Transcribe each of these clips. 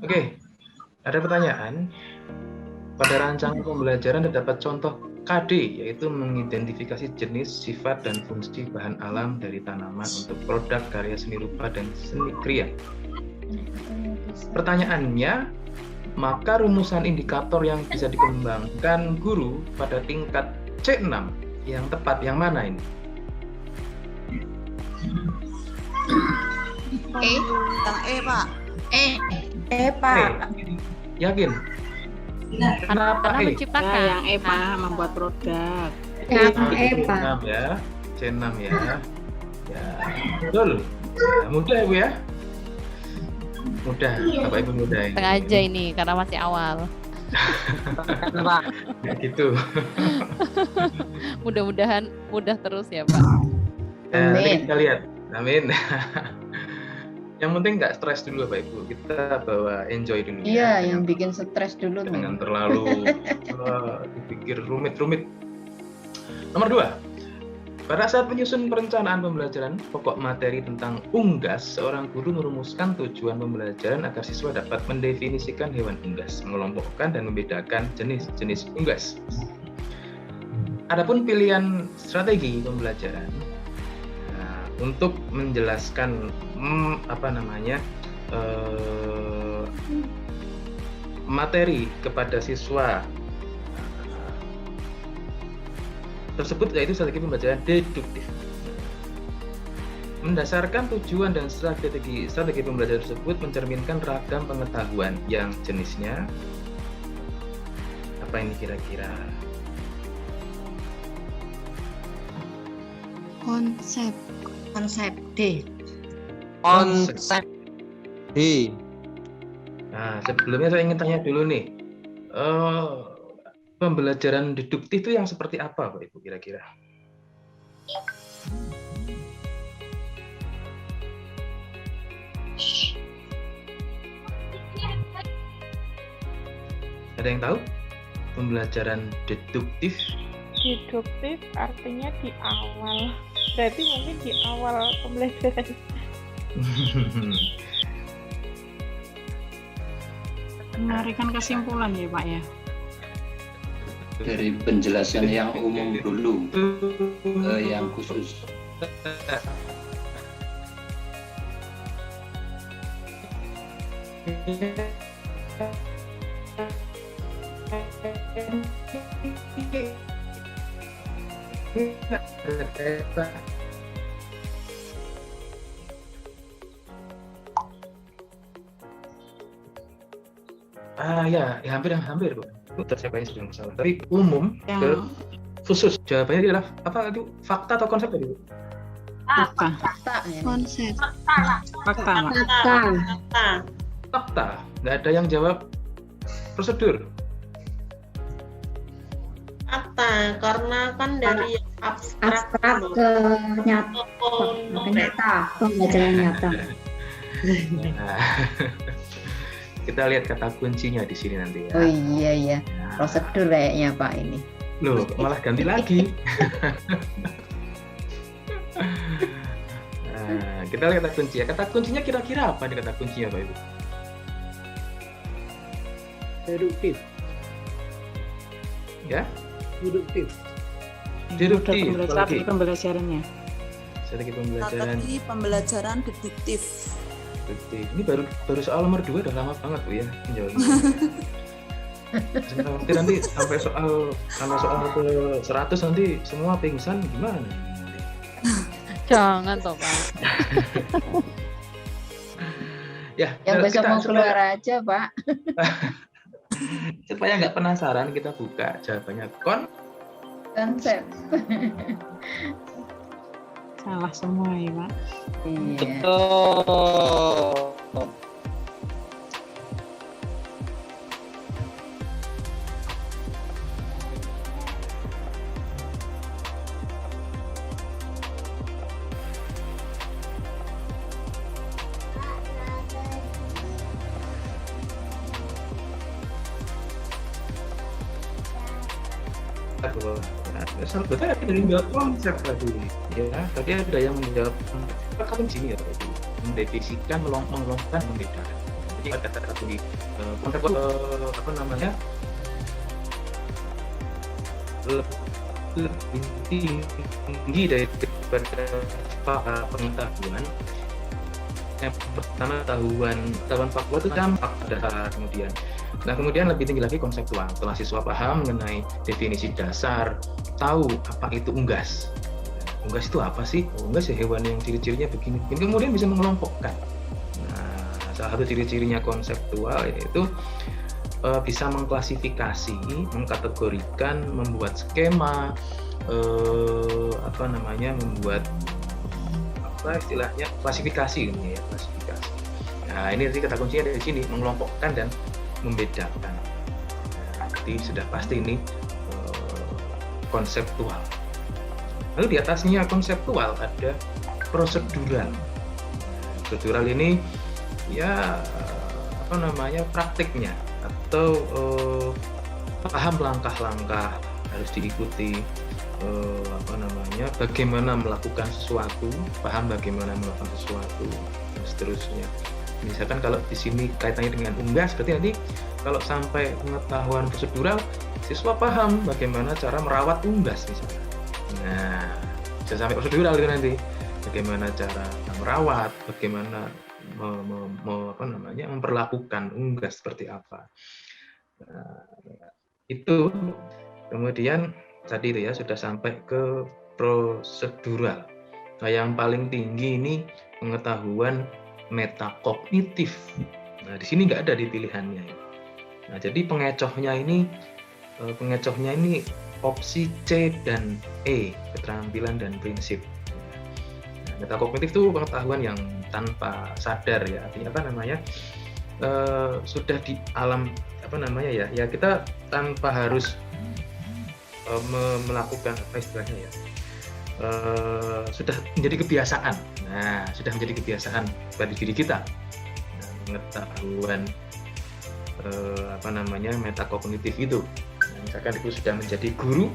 Oke, ada pertanyaan. Pada rancangan pembelajaran terdapat contoh KD, yaitu mengidentifikasi jenis, sifat, dan fungsi bahan alam dari tanaman untuk produk karya seni rupa dan seni kriya. Pertanyaannya, maka rumusan indikator yang bisa dikembangkan guru pada tingkat C6 yang tepat yang mana ini? Yang Pak. Pak. Yakin? Kenapa Karena menciptakan. Yang Pak, membuat produk. Yang C6 ya. C6 ya. Ya, betul. Ya, mudah ya, Bu ya. Mudah, Bapak Ibu mudah ini. Sengaja ini karena masih awal. Ya, gitu. Mudah-mudahan mudah terus ya Pak. Nanti kita lihat. Amin. Yang penting nggak stres dulu Bapak Ibu. Kita bawa enjoy dulu. Iya, yang bikin stres dulu. Jangan terlalu dipikir rumit-rumit. Nomor 2. Pada saat menyusun perencanaan pembelajaran pokok materi tentang unggas, seorang guru merumuskan tujuan pembelajaran agar siswa dapat mendefinisikan hewan unggas, mengelompokkan dan membedakan jenis-jenis unggas. Adapun pilihan strategi pembelajaran untuk menjelaskan materi kepada siswa tersebut, yaitu strategi pembelajaran deduktif. Mendasarkan tujuan dan strategi pembelajaran tersebut mencerminkan ragam pengetahuan yang jenisnya apa ini kira-kira? Konsep D. Konsep D. Nah, sebelumnya saya ingin tanya dulu nih, pembelajaran deduktif itu yang seperti apa, Pak Ibu, kira-kira? Ada yang tahu? Pembelajaran deduktif? Deduktif artinya di awal. Berarti mungkin di awal pembelajaran. Menarikan kesimpulan ya Pak ya. Dari penjelasan yang umum dulu ke yang khusus. Ya, hampir, Bu. Tersiapanya sedang salah. Tapi umum ke khusus. Jawabannya adalah apa itu? Fakta atau konsep tadi, Bu? Fakta. Konsep. Fakta. Fakta. Nggak ada yang jawab prosedur. Fakta, karena kan dari yang abstrak ke nyata, pembelajaran nyata. Nah, kita lihat kata kuncinya di sini nanti ya. Oh iya, prosedur kayaknya Pak ini. Loh, malah ganti lagi. Nah, kita lihat kata kunci ya. Kata kuncinya kira-kira apa nih kata kuncinya, Pak Ibu? Deduktif. Ya? Deduktif. Deduktif. Strategi pembelajarannya. Strategi pembelajaran. Strategi pembelajaran deduktif. Deduktif. Ini baru soal nomor 2 udah lama banget Bu ya menjawabnya. Nanti sampai soal ke 100 nanti semua pingsan gimana? Jangan toh Pak. Ya, Yang besok mau keluar aja Pak. Supaya nggak penasaran, kita buka jawabannya Konsep. Salah semua ya Pak. Iya. Betul. Betul ada yang menjawab konsep tadi ya. Tadi ada yang menjawab kata kuncinya ya, mendefinisikan, mengelompokkan, membedakan. ada kata kunci konsep apa namanya lebih tinggi daripada pengetahuan. Yang pertama tahuan faktual itu dampak dasar kemudian. Nah kemudian lebih tinggi lagi konseptual. Setelah siswa paham mengenai definisi dasar, tahu apa itu unggas. Unggas itu apa sih? Unggas ya hewan yang ciri-cirinya begini. Kemudian bisa mengelompokkan. Nah salah satu ciri-cirinya konseptual yaitu bisa mengklasifikasi, mengkategorikan, membuat skema, membuat istilahnya klasifikasi ini ya, klasifikasi. Nah ini nanti kata kuncinya dari sini, mengelompokkan dan membedakan. Jadi sudah pasti ini konseptual. Lalu di atasnya konseptual ada prosedural. Prosedural ini ya praktiknya atau paham langkah-langkah harus diikuti, bagaimana melakukan sesuatu, paham bagaimana melakukan sesuatu dan seterusnya. Misalkan kalau di sini kaitannya dengan unggas, berarti nanti kalau sampai pengetahuan prosedural, siswa paham bagaimana cara merawat unggas misalnya. Nah, bisa sampai prosedural itu nanti, bagaimana cara merawat, bagaimana memperlakukan unggas seperti apa. Nah, itu kemudian tadi itu ya sudah sampai ke prosedural. Nah, yang paling tinggi ini pengetahuan metakognitif. Nah, di sini nggak ada di pilihannya. Nah, jadi pengecohnya ini opsi C dan E, keterampilan dan prinsip. Nah, metakognitif itu pengetahuan yang tanpa sadar ya, artinya sudah di alam ya kita tanpa harus melakukan istilahnya ya, sudah menjadi kebiasaan. Nah, sudah menjadi kebiasaan pada diri kita. Nah, pengetahuan metakognitif itu. Nah, misalkan itu sudah menjadi guru,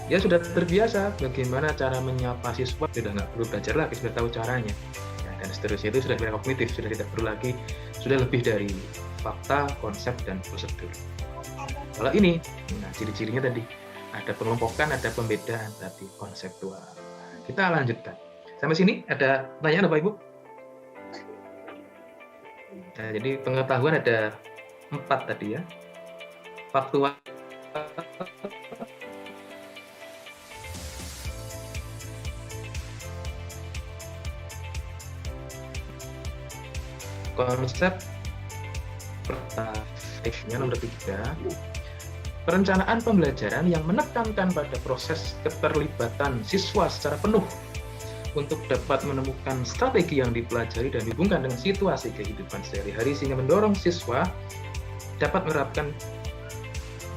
dia sudah terbiasa bagaimana cara menyapa siswa, sudah nggak perlu belajar lagi, sudah tahu caranya. Nah, dan seterusnya itu sudah metakognitif, sudah tidak perlu lagi, sudah lebih dari fakta, konsep, dan prosedur. Kalau ini, nah ciri-cirinya tadi ada pengelompokan, ada pembedaan, tadi konseptual. Kita lanjutkan. Sampai sini ada pertanyaan Bapak Ibu? Nah, jadi pengetahuan ada 4 tadi ya. Faktual, konsep, perspektifnya nomor 3. Perencanaan pembelajaran yang menekankan pada proses keterlibatan siswa secara penuh untuk dapat menemukan strategi yang dipelajari dan dihubungkan dengan situasi kehidupan sehari-hari sehingga mendorong siswa dapat menerapkan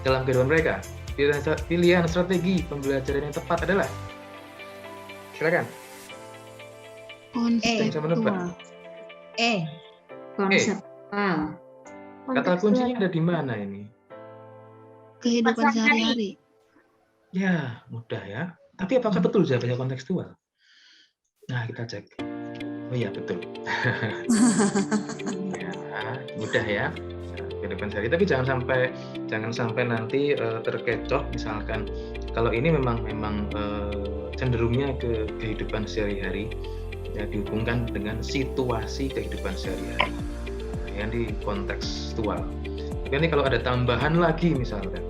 dalam kehidupan mereka. Pilihan strategi pembelajaran yang tepat adalah, silakan. Konseptual. Konseptual. Kata kuncinya ada di mana ini? Kehidupan sehari-hari. Ya, mudah ya. Tapi apakah betul jawabannya kontekstual? Nah, kita cek. Oh iya, betul. Ya, mudah ya. Kehidupan sehari. Tapi jangan sampai nanti terkecoh. Misalkan kalau ini memang cenderungnya ke kehidupan sehari-hari, ya, dihubungkan dengan situasi kehidupan sehari-hari. Yang di kontekstual. Tapi nanti kalau ada tambahan lagi misalkan,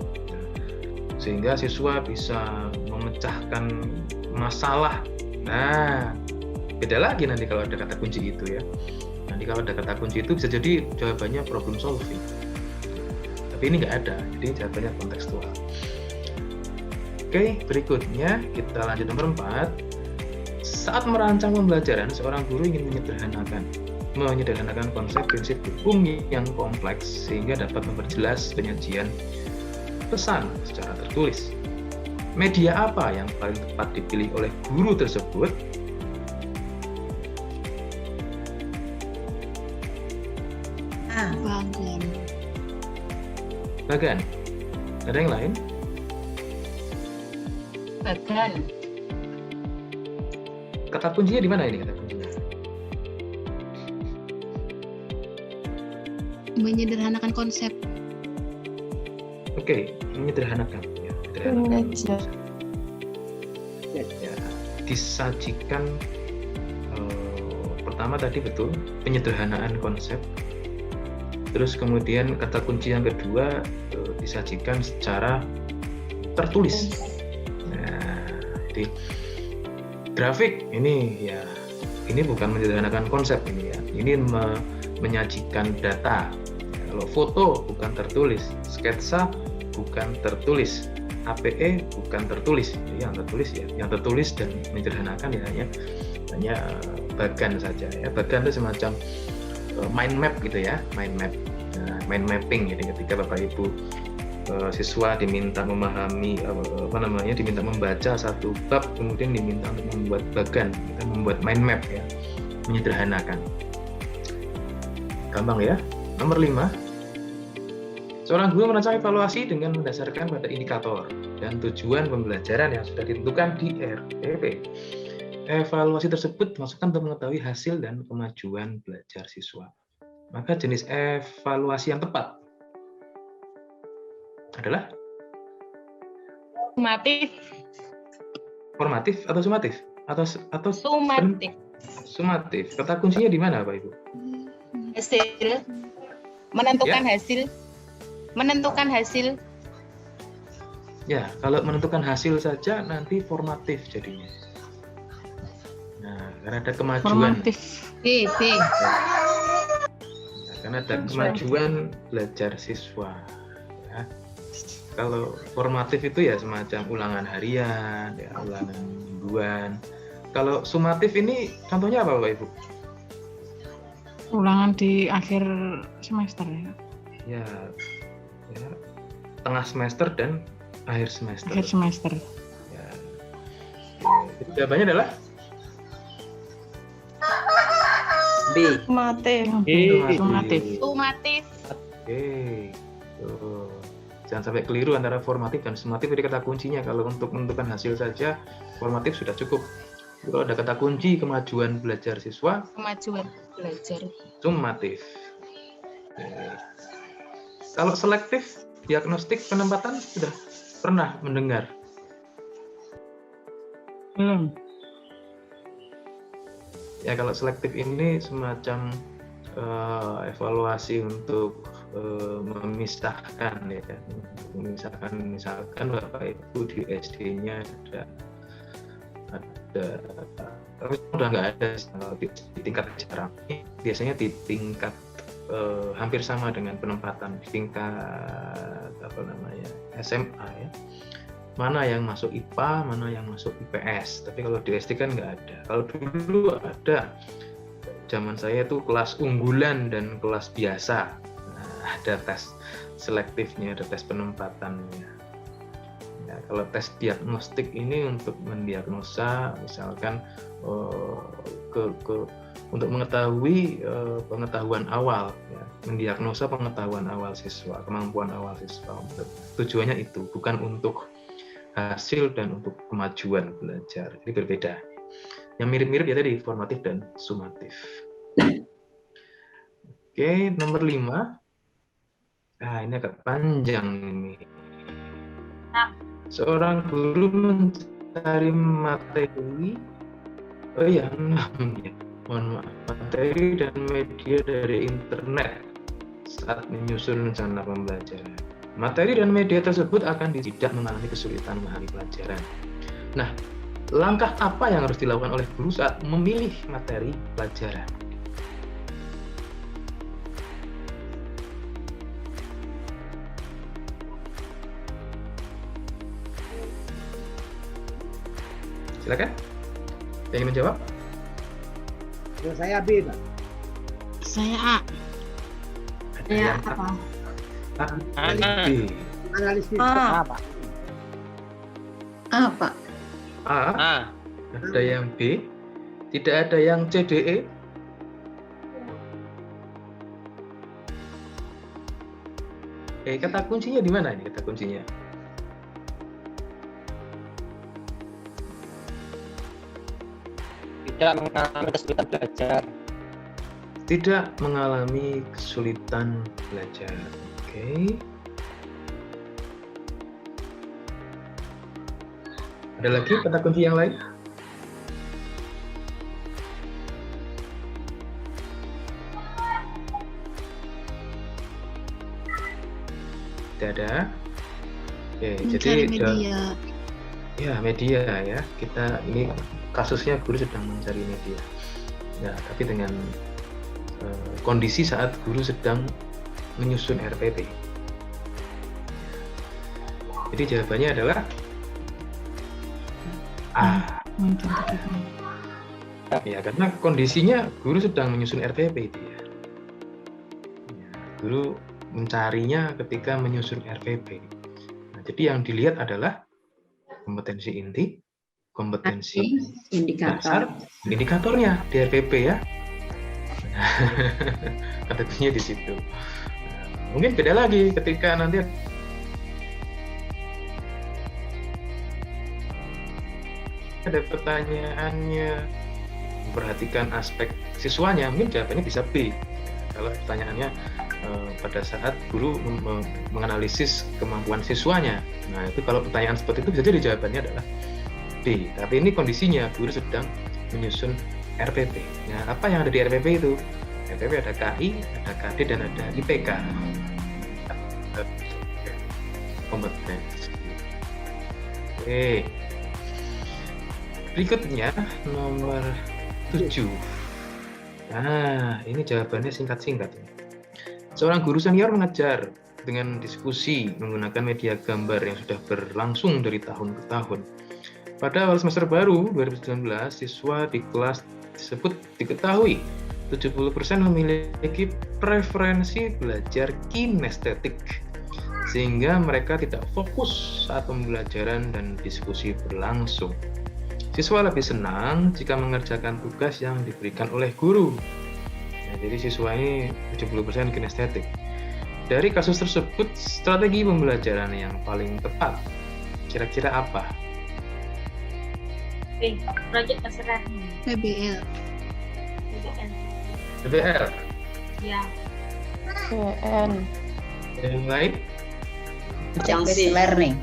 sehingga siswa bisa memecahkan masalah. Nah, beda lagi nanti kalau ada kata kunci itu ya. Nanti kalau ada kata kunci itu bisa jadi jawabannya problem solving. Tapi ini nggak ada, jadi jawabannya kontekstual. Oke, berikutnya kita lanjut nomor 4. Saat merancang pembelajaran, seorang guru ingin menyederhanakan konsep prinsip hukum yang kompleks sehingga dapat memperjelas penyajian pesan secara tertulis. Media apa yang paling tepat dipilih oleh guru tersebut? Bagan. Ada yang lain? Bagan. Kata kuncinya di mana ini kata kuncinya? Menyederhanakan konsep. Oke, menyederhanakan. Ya, menyederhanakan. Ya, disajikan pertama tadi betul penyederhanaan konsep. Terus kemudian kata kunci yang kedua disajikan secara tertulis. Nah, jadi grafik ini ya ini bukan menyederhanakan konsep ini ya. Ini menyajikan data. Kalau foto bukan tertulis, sketsa bukan tertulis, APE bukan tertulis. Jadi yang tertulis ya, yang tertulis dan menyederhanakan ya hanya bagan saja ya. Bagan itu semacam mind map gitu ya, mind map, mind mapping. Jadi ketika Bapak Ibu siswa diminta memahami diminta membaca satu bab, kemudian diminta untuk membuat bagan, membuat mind map ya, menyederhanakan. Gampang ya. Nomor 5, seorang guru merancang evaluasi dengan mendasarkan pada indikator dan tujuan pembelajaran yang sudah ditentukan di RPP. Evaluasi tersebut dimaksudkan untuk mengetahui hasil dan kemajuan belajar siswa. Maka jenis evaluasi yang tepat adalah Sumatif. formatif atau sumatif atau Sumatif. sumatif. Kata kuncinya di mana, Bapak Ibu? Hasil. Menentukan hasil. Menentukan hasil. Ya, kalau menentukan hasil saja nanti formatif jadinya. Nah, karena ada kemajuan. Formatif. B. Nah, karena ada kemajuan belajar siswa. Ya. Kalau formatif itu ya semacam ulangan harian, ya, ulangan mingguan. Kalau sumatif ini contohnya apa, Bapak Ibu? Ulangan di akhir semester ya. Ya, tengah semester dan akhir semester. Akhir semester. Ya. Jadi jawabannya adalah B. Sumatif. Sumatif. Sumatif. Oke. Tuh. Jangan sampai keliru antara formatif dan sumatif. Jadi kata kuncinya kalau untuk menentukan hasil saja formatif sudah cukup. Kalau ada kata kunci kemajuan belajar siswa, Kemajuan belajar. sumatif. Oke. Kalau selektif diagnostik penempatan sudah pernah mendengar? Belum. Ya, kalau selektif ini semacam evaluasi untuk memisahkan ya, misalkan Bapak Ibu di SD-nya ada udah nggak ada di tingkat jarang, biasanya di tingkat hampir sama dengan penempatan di tingkat SMA ya, mana yang masuk IPA, mana yang masuk IPS. Tapi kalau di SD kan nggak ada. Kalau dulu ada, zaman saya itu kelas unggulan dan kelas biasa. Nah, ada tes selektifnya, ada tes penempatannya. Ya, kalau tes diagnostik ini untuk mendiagnosa, misalkan untuk mengetahui pengetahuan awal, ya, mendiagnosa pengetahuan awal siswa, kemampuan awal siswa. Tujuannya itu bukan untuk hasil dan untuk kemajuan belajar. Jadi berbeda. Yang mirip-mirip ya tadi formatif dan sumatif. Oke, nomor 5. Nah, ini agak panjang ini. Seorang guru mencari materi. Oh iya, 6 ya. Mohon maaf. Materi dan media dari internet saat menyusun rencana pembelajaran. Materi dan media tersebut akan tidak mengalami kesulitan memahami pelajaran. Nah, langkah apa yang harus dilakukan oleh guru saat memilih materi pelajaran? Silakan. Yang ingin menjawab? Ya, saya B, Pak. Saya A. Ada yang apa? A, B. Analisis. Apa? A. Ada yang B. Tidak ada yang C, D, E. Kata kuncinya di mana ini? Kata kuncinya. Tidak mengalami kesulitan belajar. tidak mengalami kesulitan belajar. Oke. Ada lagi kata kunci yang lain? Tidak ada. Oke, Mencari jadi media. ya media ya. Kita ini kasusnya guru sedang mencari media. Ya, tapi dengan kondisi saat guru sedang menyusun RPP. Jadi jawabannya adalah A. Ya, karena kondisinya guru sedang menyusun RPP itu ya. Guru mencarinya ketika menyusun RPP. Nah, jadi yang dilihat adalah kompetensi inti, kompetensi dasar, indikatornya di RPP ya. Kategorinya di situ. Nah, mungkin beda lagi ketika nanti ada pertanyaannya memperhatikan aspek siswanya, mungkin jawabannya bisa B. Kalau pertanyaannya pada saat guru menganalisis kemampuan siswanya, nah itu kalau pertanyaan seperti itu bisa jadi jawabannya adalah B. Tapi ini kondisinya guru sedang menyusun RPP. Nah, apa yang ada di RPP itu? RPP ada KI, ada KD, dan ada IPK. Kompetensi. Oke. Berikutnya nomor 7. Nah, ini jawabannya singkat-singkat. Seorang guru senior mengajar dengan diskusi menggunakan media gambar yang sudah berlangsung dari tahun ke tahun. Pada awal semester baru 2019, siswa di kelas tersebut diketahui 70% memiliki preferensi belajar kinestetik, sehingga mereka tidak fokus saat pembelajaran dan diskusi berlangsung. Siswa lebih senang jika mengerjakan tugas yang diberikan oleh guru. Nah, jadi siswa ini 70% kinestetik. Dari kasus tersebut, strategi pembelajaran yang paling tepat kira-kira apa? Project terserah. PBL. PBL. Ya. PN. Yang lain? Yang learning.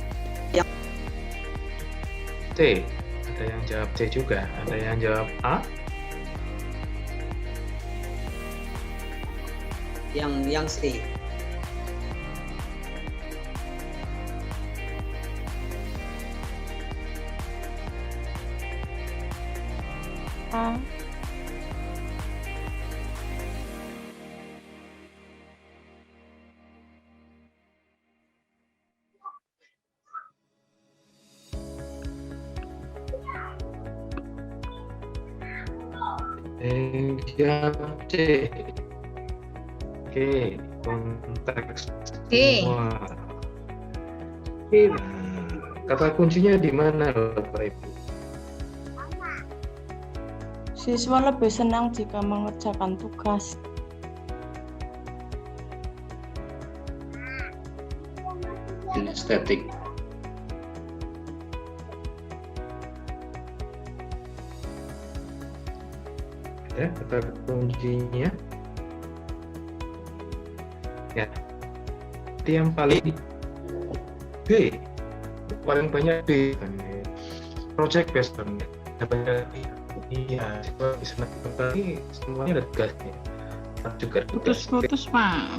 C. Ada yang jawab C juga. Ada yang jawab A. Yang C. A. Jawab C. Oke, konteks D. semua. Kata kuncinya di mana, Bapak Ibu? Siswa lebih senang jika mengerjakan tugas. Kinestetik. Ya, kata kuncinya. Ya. Itu yang paling B. Paling banyak B. Project based on iya, siswa bisa nanti semuanya ada tugasnya. Juga Putus-putus, Pak.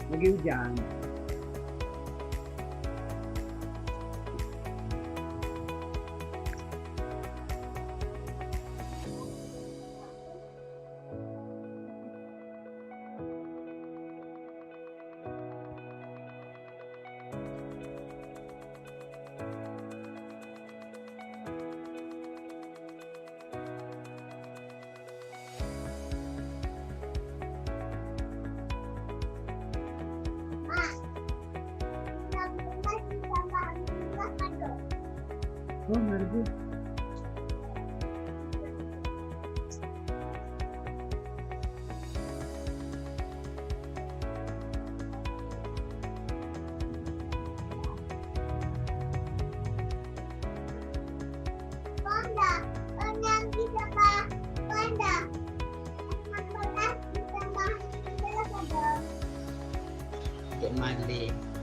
Lagi hujan. Oh, Margo.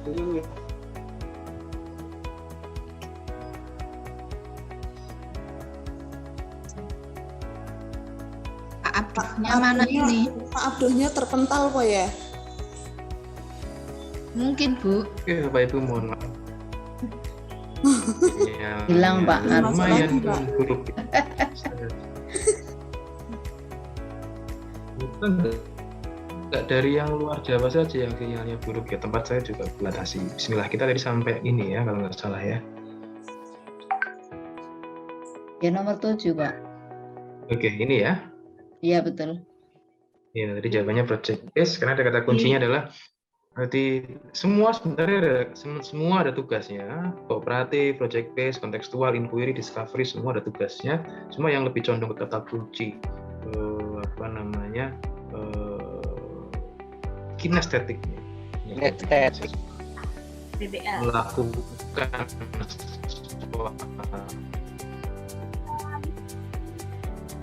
Ini Pak Abdulnya mana ini? Pak Abdulnya terpental kok ya? Mungkin Bu. Oke, Bapak Ibu mohon maaf. Hilang, Pak. Lumayan buruk. Bukan nggak dari yang luar Jawa saja yang sinyalnya buruk ya, tempat saya juga belatasi. Bismillah, kita tadi sampai ini ya kalau nggak salah ya. Ya nomor 7, Pak. Oke, ini ya. Iya, betul. Ya, tadi jawabannya project base karena ada kata kuncinya adalah berarti semua sebenarnya semua ada tugasnya. Kooperatif, project base, kontekstual, inquiry, discovery, semua ada tugasnya. Semua yang lebih condong ke kata kunci kinestetiknya. Kinestetik. Melakukan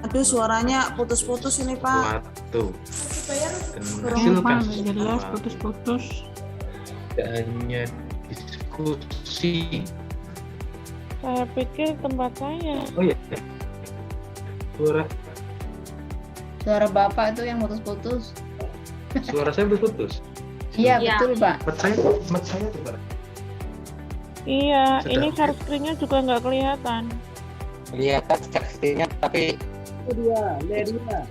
Aduh, suaranya putus-putus ini Pak. suatu dan Sumpah, menghasilkan nggak jelas, sesuatu. putus-putus. Tidak hanya diskusi. Saya pikir tempat saya. Oh iya, Suara Bapak itu yang putus-putus. suara saya putus. Iya, betul, Pak. Mat saya coba. Iya, Sedang. ini share screen-nya juga nggak kelihatan. Kelihatan saksinya tapi itu dia, Leria.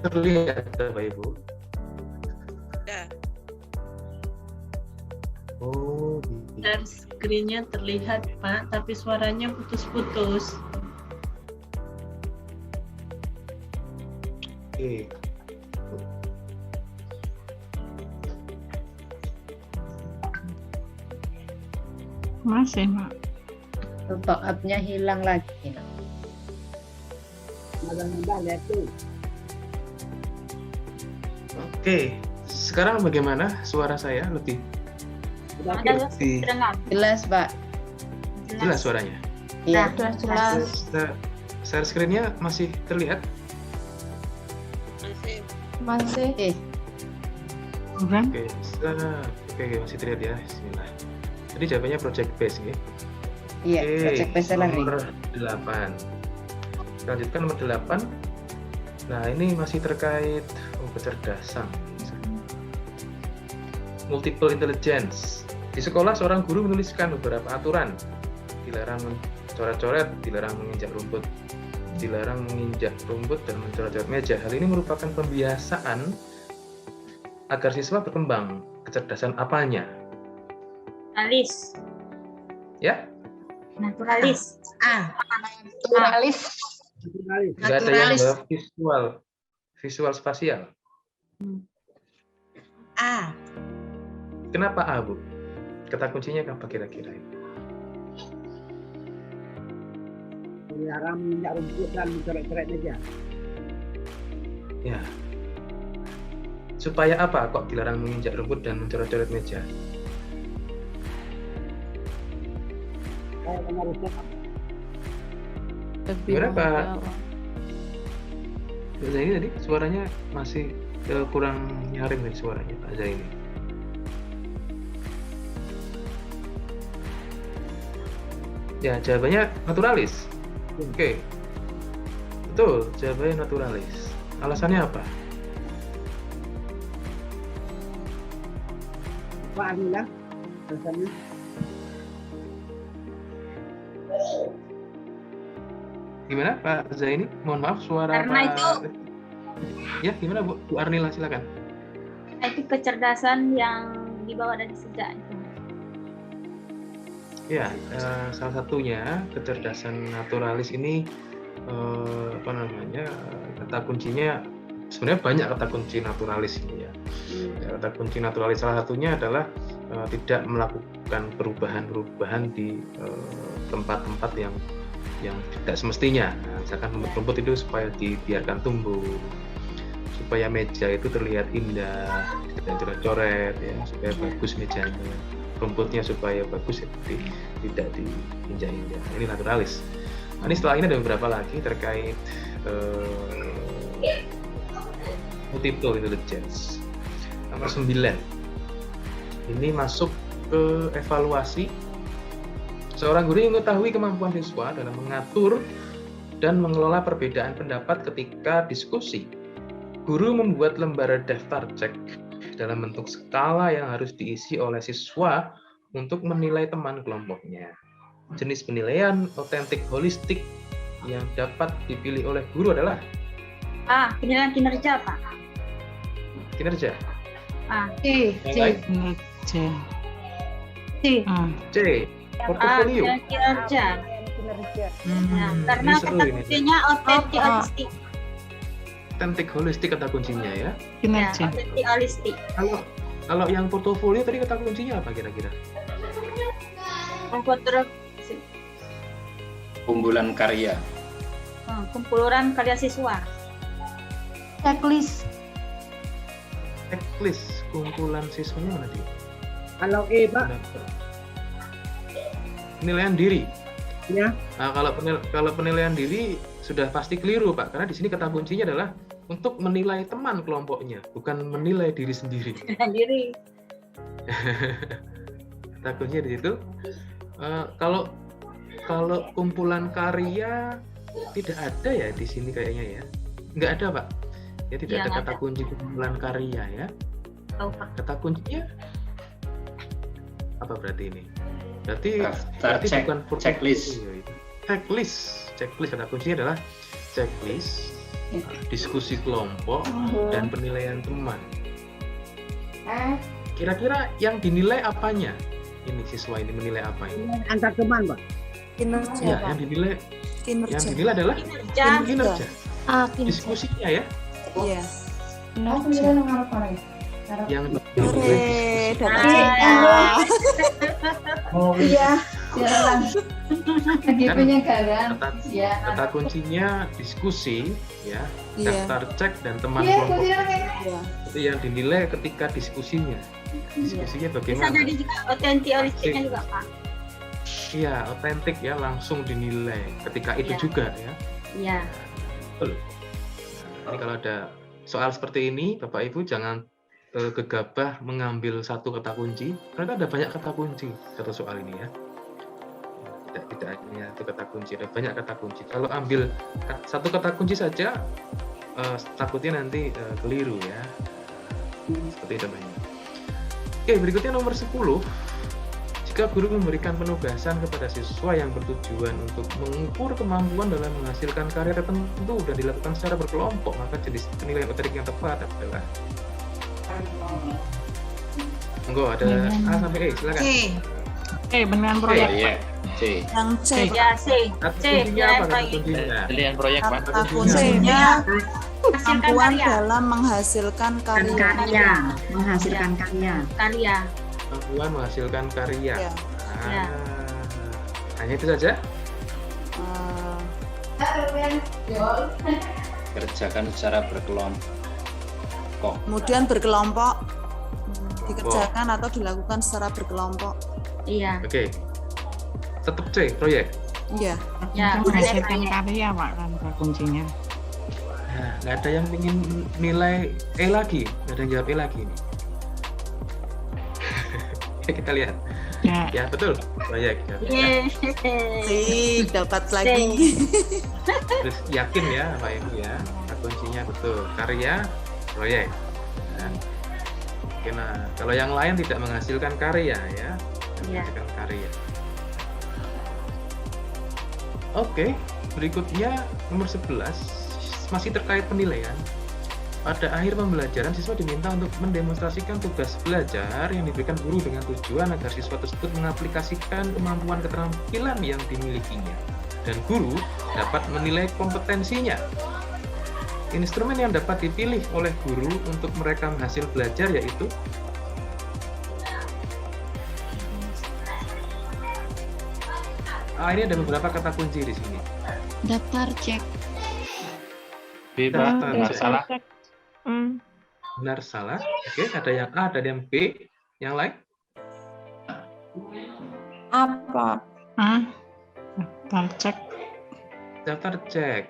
Terlihat Bapak Ibu. Udah. Oh, gitu. Dan screen-nya terlihat, Pak, tapi suaranya putus-putus. Oke. Masih, Mak. Back up-nya hilang lagi. Mudah-mudahan lihat tuh. Oke, sekarang bagaimana suara saya lebih Jelas, Pak. jelas suaranya? Iya. Jelas. Share screen-nya masih terlihat? Masih. Kurang? Oke, masih terlihat ya. Bismillah. Jadi jawabannya project base ya. Iya, project base salary. Nomor 8. Kita lanjutkan nomor 8. Nah, ini masih terkait kecerdasan. Multiple intelligence. Di sekolah seorang guru menuliskan beberapa aturan. Dilarang mencoret-coret, dilarang menginjak rumput, dilarang menginjak rumput dan mencoret-coret meja. Hal ini merupakan pembiasaan agar siswa berkembang. Kecerdasan apanya? Naturalis. Ya? Naturalis. Naturalis. Nggak ada yang visual spasial. A. Kenapa A, Bu? Kata kuncinya apa kira-kira? Dilarang menginjak rumput dan mencoret-coret meja. Ya. Supaya apa kok dilarang menginjak rumput dan mencoret-coret meja? Harusnya Gimana, Pak? Pak Zaini tadi suaranya masih kurang nyaring nih suaranya Pak Zaini. Ya, jawabannya naturalis. Oke. Betul, jawabannya naturalis. Alasannya apa? Pak Anila, rasanya. Gimana Pak Zaini? Mohon maaf suara Karena Pak. itu Ya, gimana Bu Arnila silakan. itu kecerdasan yang dibawa dari sejak itu. Ya, salah satunya kecerdasan naturalis ini kata kuncinya sebenarnya banyak kata kunci naturalis ini ya. Kata kunci naturalis salah satunya adalah tidak melakukan perubahan-perubahan di tempat-tempat yang tidak semestinya. Nah, misalkan rumput itu supaya dibiarkan tumbuh, supaya meja itu terlihat indah, tidak coret-coret ya, supaya bagus mejanya. rumputnya supaya bagus ya, tidak diinjak-injak. Ini naturalis. Nah, ini setelah ini ada beberapa lagi terkait multiple intelligence. Nomor 9. Ini masuk ke evaluasi. Seorang guru yang mengetahui kemampuan siswa dalam mengatur dan mengelola perbedaan pendapat ketika diskusi. Guru membuat lembar daftar cek dalam bentuk skala yang harus diisi oleh siswa untuk menilai teman kelompoknya. Jenis penilaian otentik holistik yang dapat dipilih oleh guru adalah Penilaian kinerja, Pak. kinerja. C. Yang lain? C. C. Portofolio. Kinerja. Nah, karena ini seru kata ini. kuncinya otentik holistik. Otentik holistik kata kuncinya ya. Kinerja. Otentik holistik. Kalau yang portofolio tadi kata kuncinya apa kira-kira? Kumpulan karya. Kumpulan karya siswa. Checklist. Checklist kumpulan siswanya mana dia? Kalau E, Pak. Penilaian diri. Ya. Nah, kalau penilaian diri sudah pasti keliru, Pak, karena di sini kata kuncinya adalah untuk menilai teman kelompoknya, bukan menilai diri sendiri. Diri. Kata kuncinya di situ. Kalau kumpulan karya tidak ada ya di sini kayaknya ya. Nggak ada, Pak. Ya tidak ada kata kunci kumpulan karya ya. Kata kuncinya apa berarti ini? Berarti bukan checklist. Checklist kata kuncinya adalah checklist, diskusi kelompok, dan penilaian teman. Kira-kira yang dinilai apanya? Ini siswa ini menilai apa ini? Antar teman, Pak. Kinerja, Ya, Pak. yang dinilai Kinerja. adalah kinerja. Kinerja. Diskusinya ya. Iya. Yang dapat Iya. Lagi punya garam. kata kuncinya diskusi ya, Iya. daftar cek dan teman Iya, kelompok. Iya. Itu yang dinilai ketika diskusinya. Diskusinya Bisa bagaimana? jadi juga otentik holistiknya juga, Pak. Iya, otentik ya, langsung dinilai ketika itu Iya. juga ya. Iya. Betul. Nah, ini kalau ada soal seperti ini, Bapak Ibu jangan gegabah mengambil satu kata kunci, karena ada banyak kata kunci satu soal ini ya. Tidak hanya satu kata kunci, ada banyak kata kunci. Kalau ambil satu kata kunci saja, takutnya nanti keliru ya. Seperti itu banyak. Oke, berikutnya nomor 10. Jika guru memberikan penugasan kepada siswa yang bertujuan untuk mengukur kemampuan dalam menghasilkan karya tertentu dan dilakukan secara berkelompok, maka jenis penilaian otentik yang tepat adalah Monggo ada A sampai E, silakan. Penilaian proyek. Iya, C. Yang C. Ya, C. Kata kuncinya apa kata kuncinya? Pilihan proyek, Pak. Kata kuncinya Menghasilkan kemampuan karya. dalam menghasilkan karya. Menghasilkan karya. Karya. Kemampuan menghasilkan karya. Ya. Ya. Hanya itu saja? Kerjakan secara berkelompok. Kemudian berkelompok dikerjakan atau dilakukan secara berkelompok. Iya. Oke. Tetap C, proyek. Iya. Ya, Menghasilkan karya, Pak, kan kata kuncinya. Nah, nggak ada yang ingin nilai E lagi, nggak ada yang jawab E lagi nih. Kita lihat. Ya betul, proyek. Sip, dapat lagi. Terus yakin ya Pak Ibu ya, kuncinya betul. Karya, proyek. Nah, oke, nah kalau yang lain tidak menghasilkan karya ya, menghasilkan karya. Oke, berikutnya nomor 11 masih terkait penilaian. Pada akhir pembelajaran, siswa diminta untuk mendemonstrasikan tugas belajar yang diberikan guru dengan tujuan agar siswa tersebut mengaplikasikan kemampuan keterampilan yang dimilikinya. Dan guru dapat menilai kompetensinya. Instrumen yang dapat dipilih oleh guru untuk merekam hasil belajar yaitu ini ada beberapa kata kunci di sini. Daftar cek. B, Pak. Benar salah. Benar salah. Oke, ada yang A, ada yang B, yang lain? Apa? Daftar cek. Daftar cek.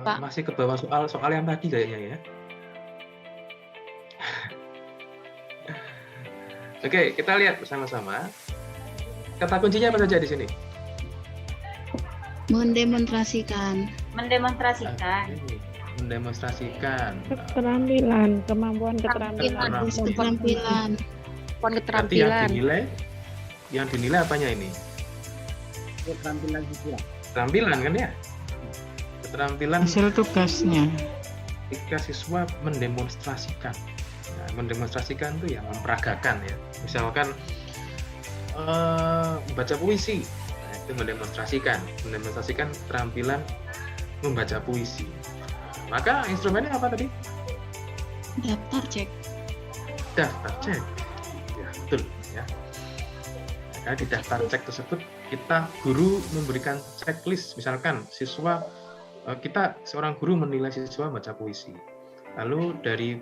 Pak. Masih ke bawah soal yang tadi kayaknya ya. Oke, kita lihat bersama-sama. Kata kuncinya apa saja di sini? Mendemonstrasikan. Mendemonstrasikan. Mendemonstrasikan. Keterampilan, kemampuan keterampilan. Keterampilan. Berarti yang dinilai apanya ini? Keterampilan siswa. Keterampilan kan ya? Keterampilan Hasil tugasnya. ketika siswa mendemonstrasikan. Nah, mendemonstrasikan itu ya memperagakan ya. Misalkan membaca puisi, nah, itu mendemonstrasikan keterampilan membaca puisi. Maka instrumennya apa tadi? Daftar cek. Daftar cek. Ya, betul ya. Maka di daftar cek tersebut kita guru memberikan checklist, misalkan kita seorang guru menilai siswa baca puisi. Lalu dari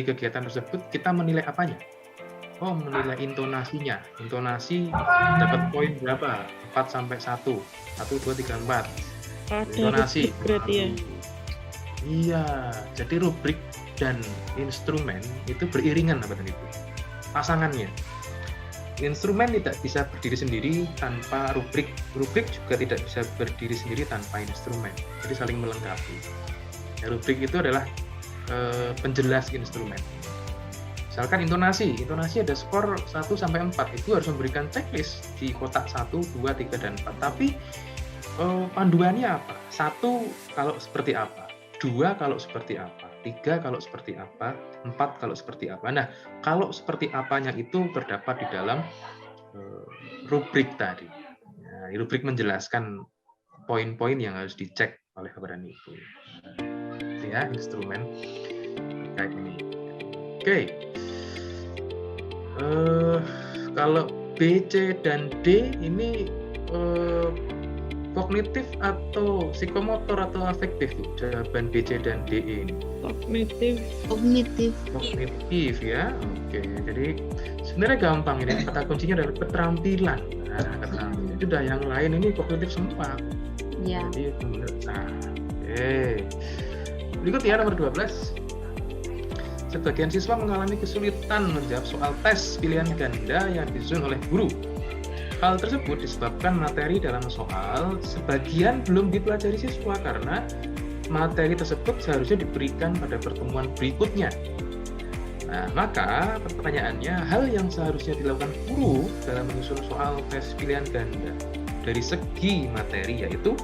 kegiatan tersebut kita menilai apanya? Oh, menilai intonasinya. Intonasi dapat poin berapa? 4 sampai 1. 1 2 3 4. Intonasi. Berarti ya. Iya, jadi rubrik dan instrumen itu beriringan apa tadi itu? Pasangannya. Instrumen tidak bisa berdiri sendiri tanpa rubrik. Rubrik juga tidak bisa berdiri sendiri tanpa instrumen. Jadi saling melengkapi. Ya, rubrik itu adalah penjelas instrumen. Misalkan intonasi ada skor 1 sampai 4, itu harus memberikan checklist di kotak 1, 2, 3, dan 4. Tapi panduannya apa? 1 kalau seperti apa, 2 kalau seperti apa, 3 kalau seperti apa, 4 kalau seperti apa. Nah, kalau seperti apanya itu terdapat di dalam rubrik tadi. Nah, rubrik menjelaskan poin-poin yang harus dicek oleh Bapak dan Ibu. Ya, instrumen kayak ini. Oke. Kalau B, C, dan D ini kognitif atau psikomotor atau afektif, Bu? Jawaban B, C, dan D ini. Kognitif. Kognitif ya. Oke, jadi sebenarnya gampang ini. Kata kuncinya adalah keterampilan. Nah, keterampilan. Itu udah yang lain ini kognitif semua. Iya. Jadi oke. Berikut ya nomor 12. Sebagian siswa mengalami kesulitan menjawab soal tes pilihan ganda yang disusun oleh guru. Hal tersebut disebabkan materi dalam soal sebagian belum dipelajari siswa karena materi tersebut seharusnya diberikan pada pertemuan berikutnya. Nah, maka pertanyaannya, hal yang seharusnya dilakukan guru dalam menyusun soal tes pilihan ganda dari segi materi yaitu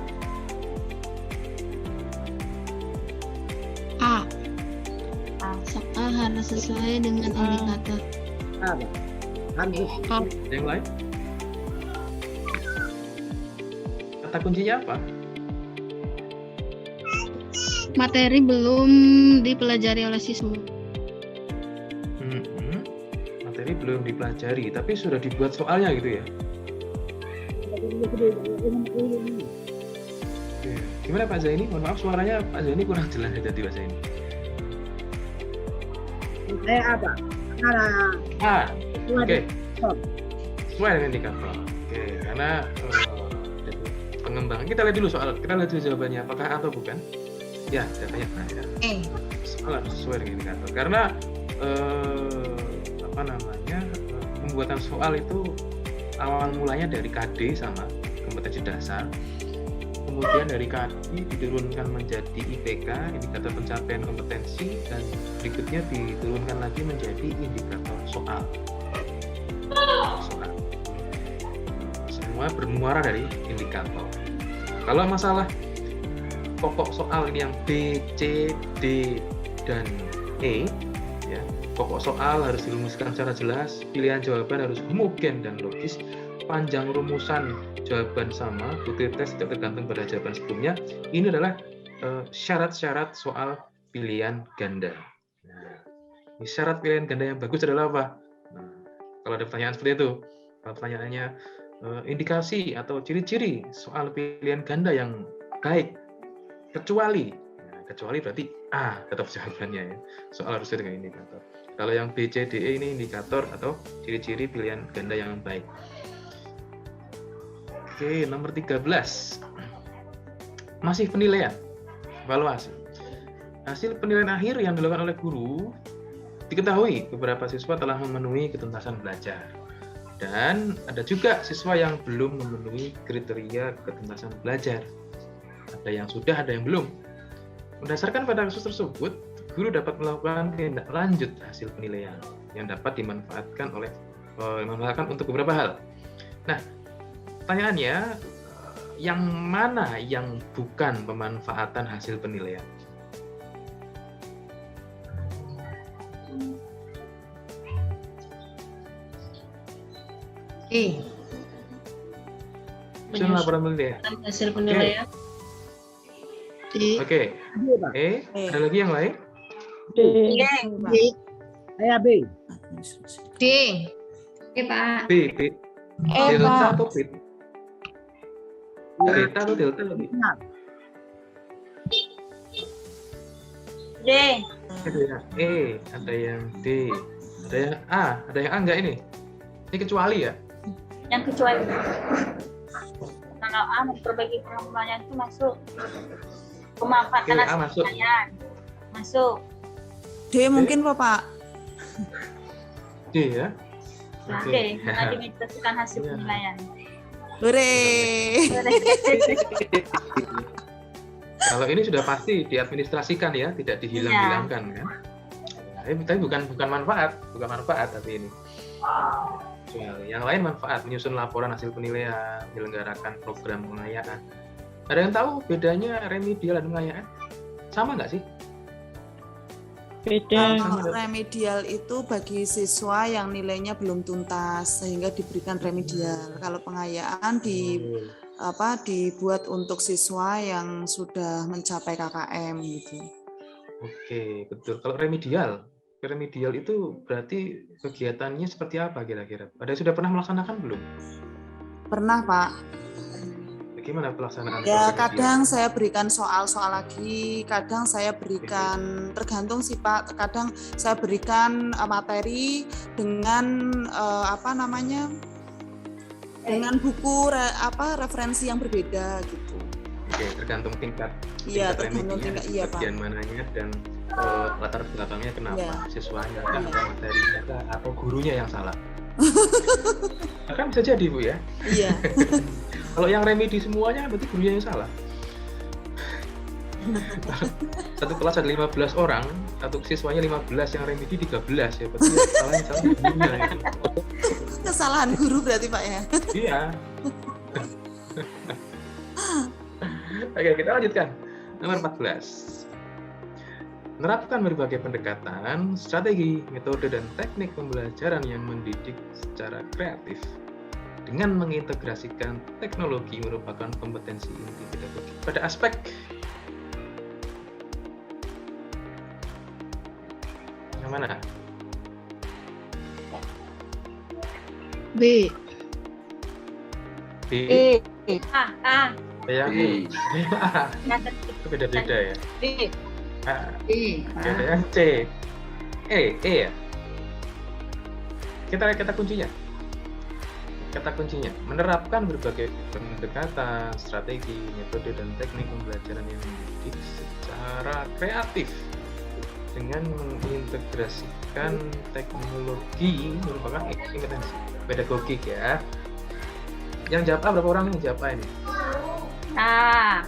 A. Soal harus sesuai dengan indikator. Harus. yang lain. Kata kuncinya apa? Materi belum dipelajari oleh siswa. Materi belum dipelajari, tapi sudah dibuat soalnya gitu ya. Oke. Gimana Pak Zaini? Mohon maaf suaranya Pak Zaini kurang jelas ya tadi Pak Zaini. Apa? Oke. Sesuai dengan indikator. Oke, karena pengembangan kita lihat dulu jawabannya apakah atau bukan. Ya, datanya ya. Soal harus sesuai dengan indikator. Karena pembuatan soal itu awal mulanya dari KD sama kompetensi dasar. Kemudian dari KD diturunkan menjadi IPK, indikator pencapaian kompetensi, dan berikutnya diturunkan lagi menjadi indikator soal. Semua bermuara dari indikator. Kalau masalah pokok soal ini yang B, C, D, dan E, ya, pokok soal harus dirumuskan secara jelas, pilihan jawaban harus homogen dan logis, panjang rumusan jawaban sama, butir tes tidak tergantung pada jawaban sebelumnya. Ini adalah syarat-syarat soal pilihan ganda. Nah, ini syarat pilihan ganda yang bagus adalah apa? Nah, kalau ada pertanyaan seperti itu, kalau pertanyaannya indikasi atau ciri-ciri soal pilihan ganda yang baik, kecuali, nah, kecuali berarti A tetap jawabannya ya. Soal harus dengan indikator. Kalau yang B, C, D, E ini indikator atau ciri-ciri pilihan ganda yang baik. Oke, nomor 13. Masih penilaian, evaluasi. Hasil penilaian akhir yang dilakukan oleh guru, diketahui beberapa siswa telah memenuhi ketuntasan belajar. Dan ada juga siswa yang belum memenuhi kriteria ketuntasan belajar. Ada yang sudah, ada yang belum. Berdasarkan pada kasus tersebut, guru dapat melakukan tindak lanjut hasil penilaian yang dapat dimanfaatkan untuk beberapa hal. Nah, pertanyaannya, yang mana yang bukan pemanfaatan hasil penilaian? Laporan penilaian. Hasil penilaian. Oke. Ada lagi yang lain? D. Saya B. D. Oke, Pak. B. Delta atau B? Delta atau delta lebih? D. Ada yang E, ada yang D, ada yang A, ada yang A enggak ini? Ini kecuali ya? Yang kecuali. Kalau A memperbaiki pengembangan itu masuk. Pemanfaatan Oke, A hasil masuk. penilaian. Masuk. D mungkin Bapak. D ya? Nah, Oke. D. Mengadministrasikan hasil penilaian. Hore. Kalau ini sudah pasti diadministrasikan ya, tidak dihilang-hilangkan kan? Tapi bukan manfaat tapi ini. Yang lain manfaat, menyusun laporan hasil penilaian, menyelenggarakan program pengayaan. Ada yang tahu bedanya remedial dan pengayaan? Sama nggak sih? Beda. Kalau remedial itu bagi siswa yang nilainya belum tuntas sehingga diberikan remedial. Kalau pengayaan dibuat untuk siswa yang sudah mencapai KKM gitu. Oke, betul. Kalau remedial itu berarti kegiatannya seperti apa kira-kira? Ada yang sudah pernah melaksanakan belum? Pernah, Pak. Bagaimana pelaksanaan? Ya, kadang saya berikan soal-soal lagi, kadang saya berikan, tergantung sih Pak, kadang saya berikan materi dengan dengan buku referensi yang berbeda gitu. Oke, tergantung tingkat. Iya, tergantung tingkat, iya Pak. Bagian mananya dan latar belakangnya kenapa, siswanya, atau materinya, atau gurunya yang salah. Kan bisa jadi Bu ya. Iya. Kalau yang remedi semuanya berarti gurunya yang salah. Satu kelas ada 15 orang, satu siswanya 15, yang remedi 13 ya, berarti salahnya salah gurunya itu. Kesalahan guru berarti Pak ya. Iya. Oke, kita lanjutkan. Nomor 14. Menerapkan berbagai pendekatan, strategi, metode, dan teknik pembelajaran yang mendidik secara kreatif dengan mengintegrasikan teknologi merupakan kompetensi inti pedagogi pada aspek yang mana? B. B. A. Yang E. Itu beda-beda ya. D. A. Ada yang C. E ya. Kita kuncinya. Kata kuncinya, menerapkan berbagai pendekatan, strategi, metode, dan teknik pembelajaran yang mendidik secara kreatif dengan mengintegrasikan teknologi merupakan kompetensi pedagogik ya. Yang jawab A berapa orang yang jawab A ini? A.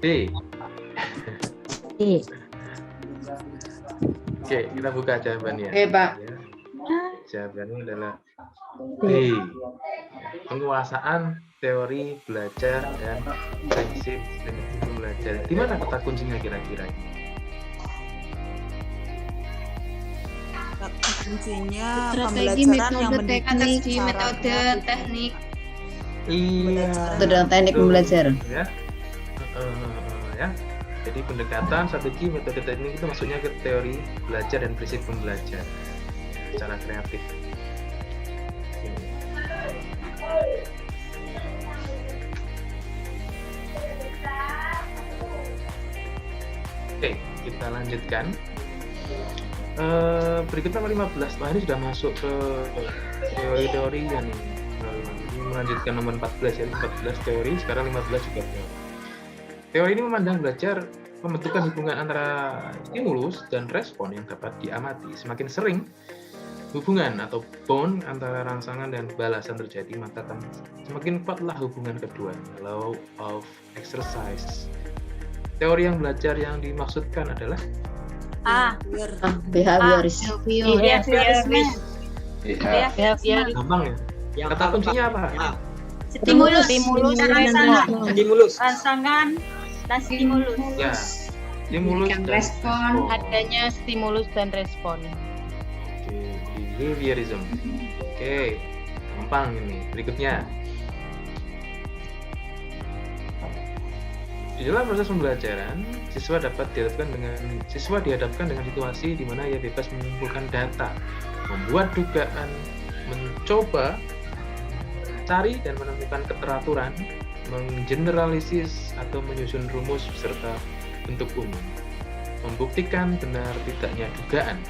B. Oke, kita buka jawabannya. Pak. Jawabannya adalah B. Penguasaan teori belajar dan prinsip belajar. Di mana kata kuncinya kira-kira? Kata kuncinya Strategi, pembelajaran yang metode, mendidik teknik, metode, teknik. Iya. Metode dan teknik pembelajaran. Ya. Ya. Jadi pendekatan, strategi, metode, teknik itu maksudnya ke teori belajar dan prinsip pembelajar secara kreatif. kita lanjutkan. Berikut nomor 15. Wah, ini sudah masuk ke teori-teori yang melanjutkan nomor 14 ya. 14 teori, sekarang 15 juga teori. Teori ini memandang belajar pembentukan hubungan antara stimulus dan respon yang dapat diamati. Semakin sering hubungan atau bond antara rangsangan dan balasan terjadi, maka semakin kuatlah hubungan kedua. Law of exercise. Teori yang belajar yang dimaksudkan adalah behaviorisme. gampang ya. Kata kuncinya apa? Stimulus, Rangsangan dan stimulus. Ya, stimulus dan respon. Adanya stimulus dan respon. Behaviorism. Oke, gampang ini. Berikutnya. Di dalam proses pembelajaran, siswa dihadapkan dengan situasi di mana ia bebas mengumpulkan data, membuat dugaan, mencoba cari dan menemukan keteraturan, menggeneralisis atau menyusun rumus serta bentuk umum, membuktikan benar tidaknya dugaan.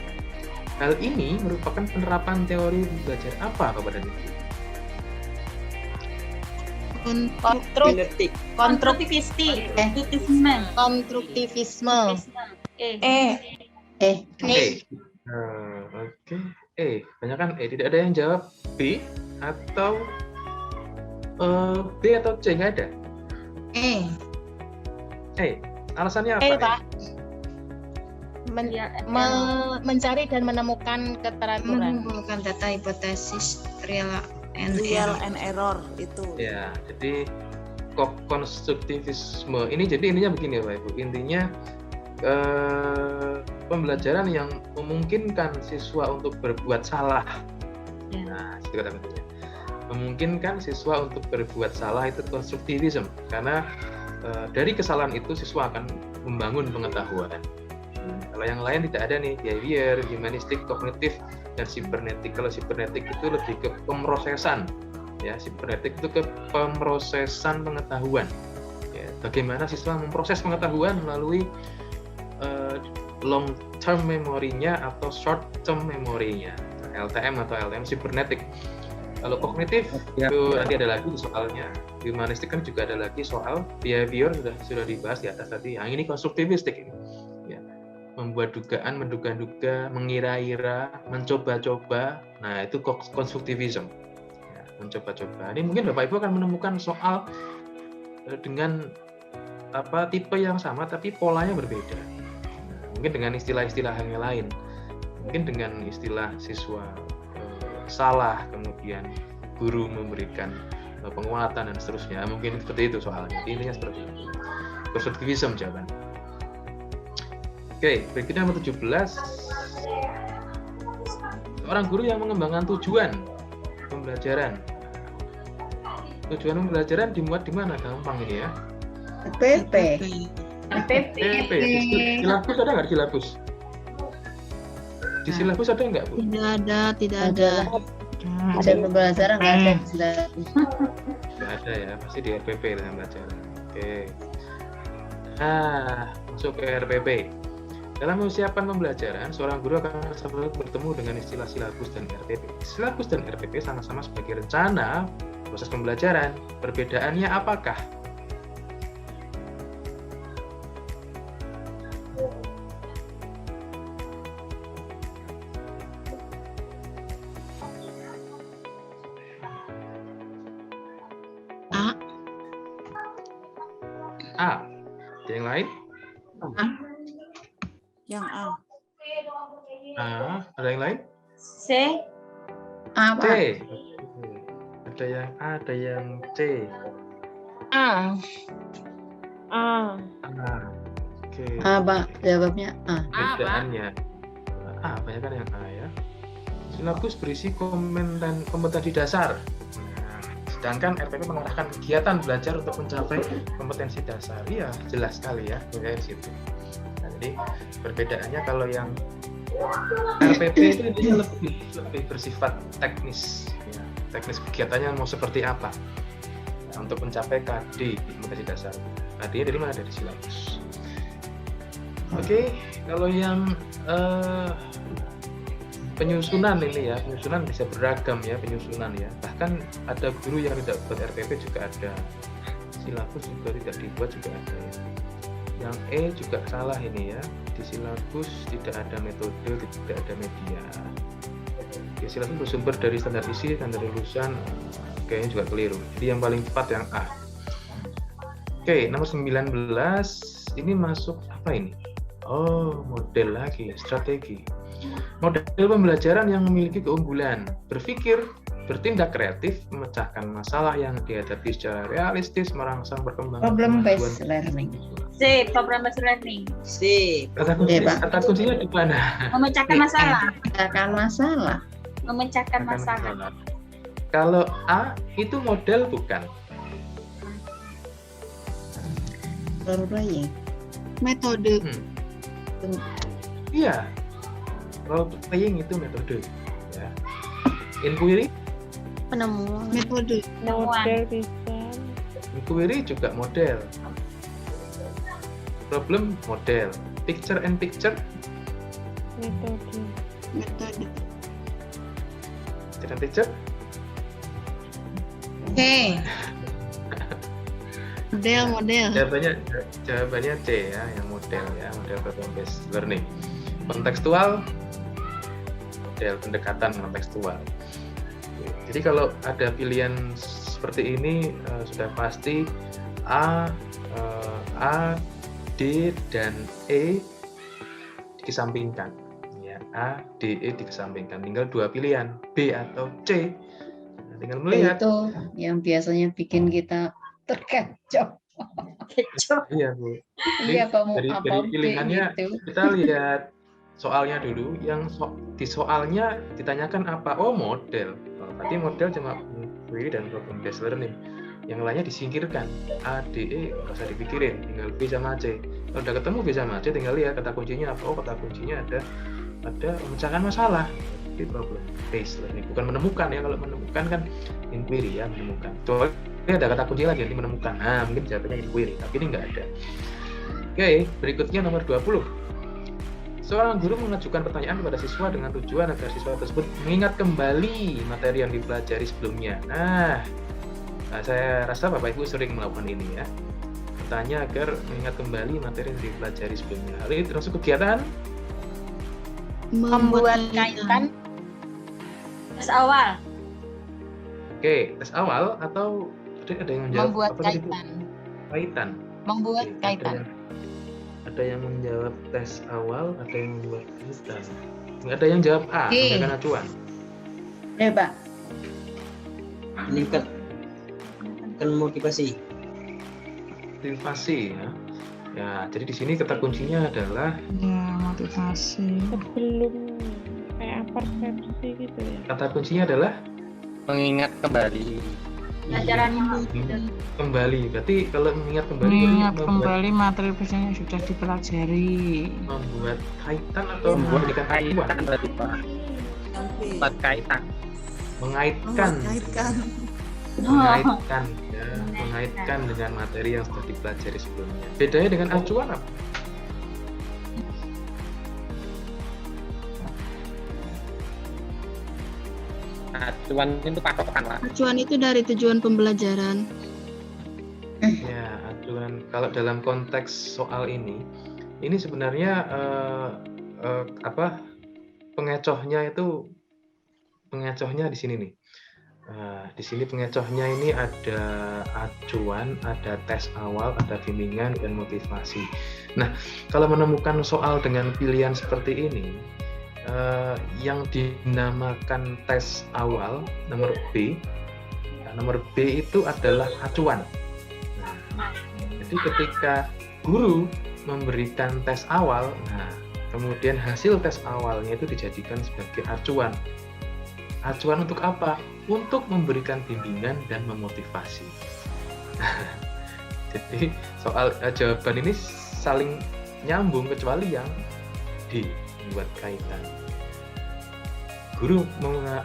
Hal ini merupakan penerapan teori belajar apa kepada Niki? Konstruktivisme. Oke. Banyak kan tidak ada yang jawab B atau B atau C, nggak ada. Alasannya apa? Pak. Mencari dan menemukan keteraturan. Menemukan data hipotesis real and error itu. Ya, jadi konstruktivisme ini jadi intinya begini Bapak Ibu. Intinya pembelajaran yang memungkinkan siswa untuk berbuat salah. Nah, itu kata kuncinya. Memungkinkan siswa untuk berbuat salah itu konstruktivisme, karena dari kesalahan itu siswa akan membangun pengetahuan. Kalau yang lain tidak ada nih, behavior, humanistik, kognitif, dan sibernetik. Kalau sibernetik itu lebih ke pemrosesan, ya, sibernetik itu ke pemrosesan pengetahuan. Ya, bagaimana siswa memproses pengetahuan melalui long term memorinya atau short term memorinya, LTM atau LTM sibernetik. Kalau kognitif itu nanti ada lagi soalnya. Humanistik kan juga ada lagi soal behavior, sudah dibahas di atas tadi. Yang ini konstruktivistik ini. Ya. Membuat dugaan, menduga-duga, mengira-ira, mencoba-coba. Nah, itu konstruktivisme. Ya, mencoba-coba. Ini mungkin Bapak Ibu akan menemukan soal dengan tipe yang sama tapi polanya berbeda. Nah, mungkin dengan istilah-istilah yang lain. Mungkin dengan istilah siswa salah, kemudian guru memberikan penguatan dan seterusnya. Mungkin seperti itu soalnya. Intinya seperti itu. Konstruktivisme jawaban. Oke, berikutnya nomor 17. Seorang guru yang mengembangkan tujuan pembelajaran. Tujuan pembelajaran dimuat di mana? Gampang ini ya. PP. Silabus ada nggak silabus? Di silabus ada nggak, Bu? Tidak ada. Ada pembelajaran nggak ada di silabus. Nggak ada ya, pasti di RPP dengan pembelajaran. Oke. Masuk ke RPP. Dalam persiapan pembelajaran, seorang guru akan selalu bertemu dengan istilah silabus dan RPP. Silabus dan RPP sama-sama sebagai rencana proses pembelajaran. Perbedaannya apakah? A. Yang lain? Yang A. Ada yang lain? C. C. Ada yang A, ada yang C. A. Oke. Pak, jawabnya A. Perbedaannya banyak kan yang A ya. Silabus berisi kompetensi dasar. Sedangkan RPP mengarahkan kegiatan belajar untuk mencapai kompetensi dasar. Iya, jelas sekali ya, dari situ. Nah, jadi perbedaannya kalau yang RPP itu intinya lebih bersifat teknis, ya. Teknis kegiatannya mau seperti apa untuk mencapai KD kompetensi dasar. KD dari mana? Dari silabus. Oke, kalau yang penyusunan ini ya, penyusunan bisa beragam ya penyusunan ya. Bahkan ada guru yang tidak buat RPP juga ada, silabus juga tidak dibuat juga ada ya. Yang E juga salah ini ya, di silabus tidak ada metode, tidak ada media. Oke, silabus bersumber dari standar isi, standar lulusan, kayaknya juga keliru. Jadi yang paling tepat yang A. Oke, nomor 19 ini masuk apa ini? Oh, model lagi, strategi. Model pembelajaran yang memiliki keunggulan, berpikir, bertindak kreatif, memecahkan masalah yang dihadapi secara realistis, merangsang perkembangan Problem based learning. C. Problem based learning. C. Kata kuncinya di mana? Memecahkan masalah. Memecahkan masalah. Memecahkan masalah. Kalau A itu model bukan? Role playing. Metode. Iya. Role playing itu metode. Ya. Inquiry? Penemuan. Metode. Model bisa. Inquiry juga model. Problem model. Picture and picture? Metode. Metode. Picture and picture? Oke. Model. Jawabannya C ya, yang model ya, model problem based learning. Kontekstual, model pendekatan kontekstual. Jadi kalau ada pilihan seperti ini sudah pasti A, D dan E dikesampingkan. Ya, A, D, E dikesampingkan. Tinggal dua pilihan, B atau C. Nah, tinggal melihat. Itu yang biasanya bikin kita terkecoh. Iya Bu. Iya, kamu dari apa pilihannya itu? kita lihat soalnya dulu. Yang di soalnya ditanyakan apa? Oh, model. Berarti model cuma query dan problem based learning. Yang lainnya disingkirkan. A, D, E nggak usah dipikirin, tinggal B sama C. Kalau udah ketemu B sama C, tinggal lihat kata kuncinya apa. Oh, kata kuncinya ada memecahkan masalah. Jadi problem based learning, bukan menemukan ya. Kalau menemukan kan inquiry ya, menemukan. Coba ini ada kata kunci lagi, ini menemukan. Nah, mungkin jawabannya inquiry, tapi ini nggak ada. Oke, berikutnya nomor 20. Seorang guru mengajukan pertanyaan kepada siswa dengan tujuan agar siswa tersebut mengingat kembali materi yang dipelajari sebelumnya. Nah, saya rasa Bapak Ibu sering melakukan ini ya. Bertanya agar mengingat kembali materi yang dipelajari sebelumnya. Lalu termasuk kegiatan Membuat kaitan. Tes awal. Oke, tes awal atau ada yang menjawab Membuat apa tadi, Bu? kaitan. Kaitan. Membuat Oke, kaitan. Ada yang menjawab tes awal, ada yang membuat kaitan. Nggak ada yang jawab A, Oke. menggunakan acuan. Ya, Pak. Meningkatkan motivasi. Motivasi ya. Ya, jadi di sini kata kuncinya adalah Ya, motivasi. Sebelum kayak persepsi gitu ya. kata kuncinya adalah Mengingat kembali. Pelajaran kembali. Berarti kalau mengingat kembali Mengingat berarti kembali materi yang sudah dipelajari. membuat kaitan atau Membuat memberikan acuan. kaitan berarti Pak. Membuat kaitan. Mengaitkan. Mengaitkan. Mengaitkan ya, mengaitkan dengan materi yang sudah dipelajari sebelumnya. Bedanya dengan acuan apa? Acuan itu patokan Pak. Acuan itu dari tujuan pembelajaran. Ya, acuan kalau dalam konteks soal ini sebenarnya pengecohnya di sini nih. Di sini pengecohnya ini ada acuan, ada tes awal, ada bimbingan dan motivasi. Nah, kalau menemukan soal dengan pilihan seperti ini, yang dinamakan tes awal nomor B, nomor B itu adalah acuan. Jadi ketika guru memberikan tes awal, nah kemudian hasil tes awalnya itu dijadikan sebagai acuan. Acuan untuk apa? Untuk memberikan bimbingan dan memotivasi. Jadi soal jawaban ini saling nyambung kecuali yang D, membuat kaitan. Guru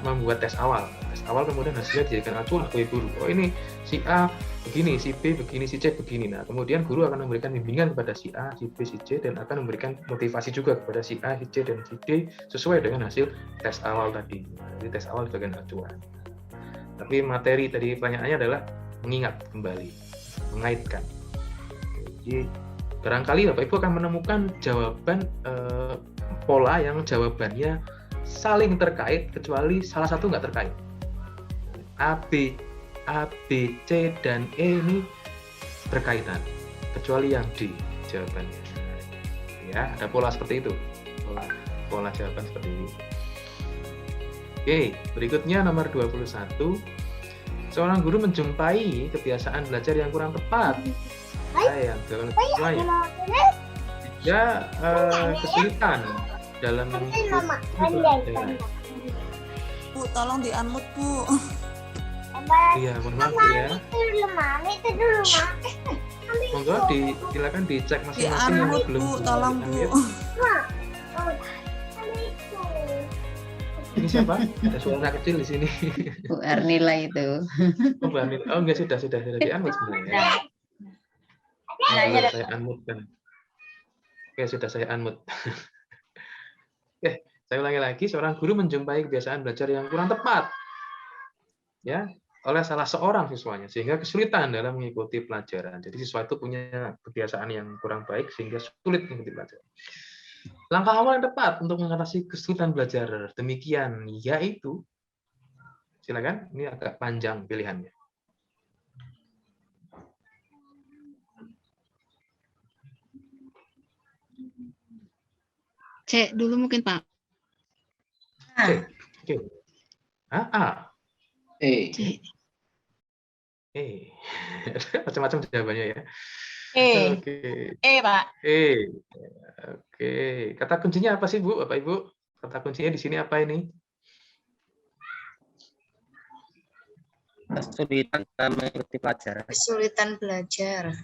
membuat tes awal. Tes awal kemudian hasilnya dijadikan acuan bagi guru. Oh ini si A begini, si B begini, si C begini. Nah kemudian guru akan memberikan bimbingan kepada si A, si B, si C, dan akan memberikan motivasi juga kepada si A, si C, dan si D sesuai dengan hasil tes awal tadi. Nah, jadi tes awal bagian acuan. Tapi materi tadi pertanyaannya adalah mengingat kembali, mengaitkan. Jadi barangkali Bapak Ibu akan menemukan jawaban pola yang jawabannya saling terkait kecuali salah satu nggak terkait. A, B, C, dan E ini berkaitan kecuali yang D jawabannya. Ya, ada pola seperti itu. Pola jawaban seperti ini. Oke, berikutnya nomor 21. Seorang guru menjumpai kebiasaan belajar yang kurang tepat. Yang dia kesulitan dalam Bu, tolong di-unmute, Bu. Iya, mohon maaf ya. Monggo silakan dicek masing-masing yang belum. Bu, tolong, Bu. Ini siapa? Ada suara kecil di sini. Bu Ernila itu. Oh, Bu Ernila. Oh, enggak, sudah di-unmute sebenarnya. Saya unmute kan. Oke, sudah saya unmute. Oke, saya ulangi lagi. Seorang guru menjumpai kebiasaan belajar yang kurang tepat, ya, oleh salah seorang siswanya, sehingga kesulitan dalam mengikuti pelajaran. Jadi siswa itu punya kebiasaan yang kurang baik sehingga sulit mengikuti pelajaran. Langkah awal yang tepat untuk mengatasi kesulitan belajar demikian yaitu, silakan, ini agak panjang pilihannya. C dulu mungkin Pak. C. A. E. Macam-macam jawabannya ya. Oke. Pak. Oke. Kata kuncinya apa sih, Bu, Bapak Ibu? Kata kuncinya di sini apa ini? Kesulitan dalam mengikuti pelajaran. Kesulitan belajar.